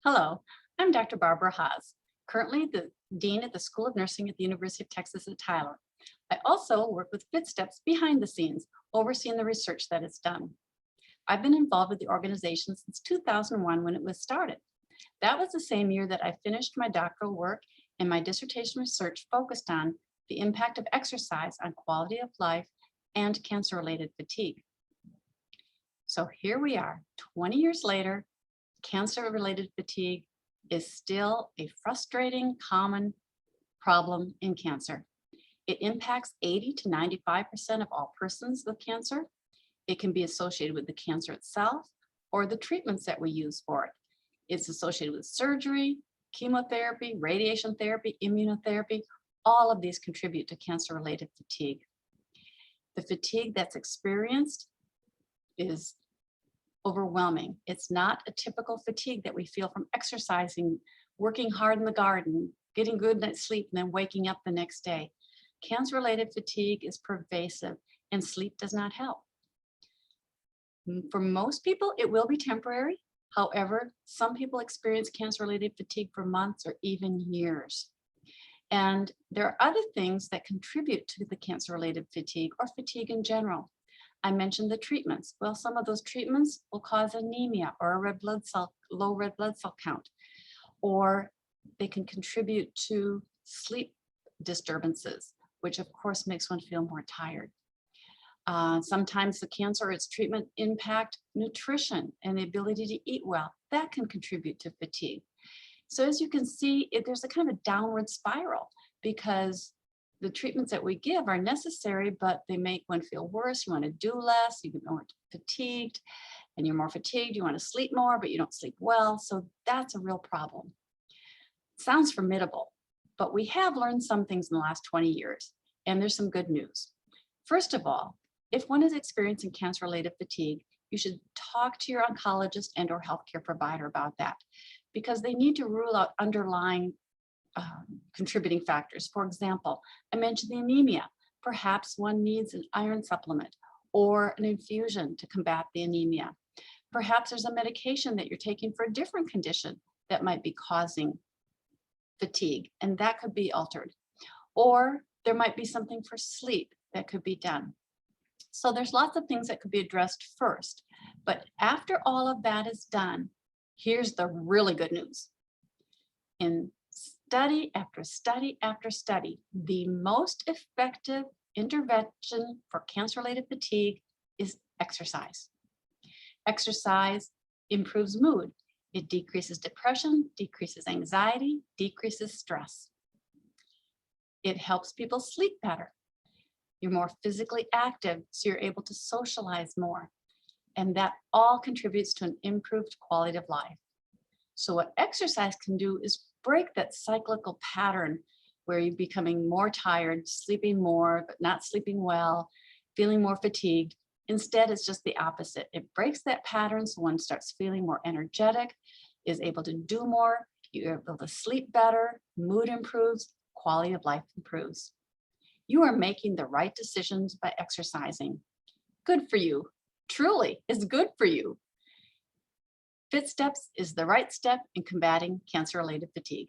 Hello, I'm Dr. Barbara Haas, currently the Dean at the School of Nursing at the University of Texas at Tyler. I also work with FitSteps behind the scenes, overseeing the research that is done. I've been involved with the organization since 2001 when it was started. That was the same year that I finished my doctoral work, and my dissertation research focused on the impact of exercise on quality of life and cancer-related fatigue. So here we are, 20 years later. Cancer-related fatigue is still a frustrating, common problem in cancer. It impacts 80 to 95% of all persons with cancer. It can be associated with the cancer itself or the treatments that we use for it. It's associated with surgery, chemotherapy, radiation therapy, immunotherapy. All of these contribute to cancer-related fatigue. The fatigue that's experienced is overwhelming. It's not a typical fatigue that we feel from exercising, working hard in the garden, getting good night's sleep, and then waking up the next day. Cancer-related fatigue is pervasive, and sleep does not help. For most people, it will be temporary. However, some people experience cancer-related fatigue for months or even years. And there are other things that contribute to the cancer-related fatigue or fatigue in general. I mentioned the treatments. Well, some of those treatments will cause anemia or a low red blood cell count, or they can contribute to sleep disturbances, which of course makes one feel more tired. Sometimes the cancer or its treatment impact nutrition and the ability to eat well. That can contribute to fatigue. So as you can see, there's a kind of a downward spiral because the treatments that we give are necessary, but they make one feel worse. You want to do less, you get more fatigued, and you're more fatigued. You want to sleep more, but you don't sleep well. So that's a real problem. Sounds formidable, but we have learned some things in the last 20 years, and there's some good news. First of all, if one is experiencing cancer-related fatigue, you should talk to your oncologist and or healthcare provider about that because they need to rule out underlying contributing factors. For example, I mentioned the anemia. Perhaps one needs an iron supplement or an infusion to combat the anemia. Perhaps there's a medication that you're taking for a different condition that might be causing fatigue, and that could be altered. Or there might be something for sleep that could be done. So there's lots of things that could be addressed first. But after all of that is done, here's the really good news. In study after study after study, the most effective intervention for cancer-related fatigue is exercise. Exercise improves mood. It decreases depression, decreases anxiety, decreases stress. It helps people sleep better. You're more physically active, so you're able to socialize more. And that all contributes to an improved quality of life. So what exercise can do is break that cyclical pattern where you're becoming more tired, sleeping more, but not sleeping well, feeling more fatigued. Instead, it's just the opposite. It breaks that pattern so one starts feeling more energetic, is able to do more, you're able to sleep better, mood improves, quality of life improves. You are making the right decisions by exercising. Good for you. Truly, it's good for you. FitSteps is the right step in combating cancer-related fatigue.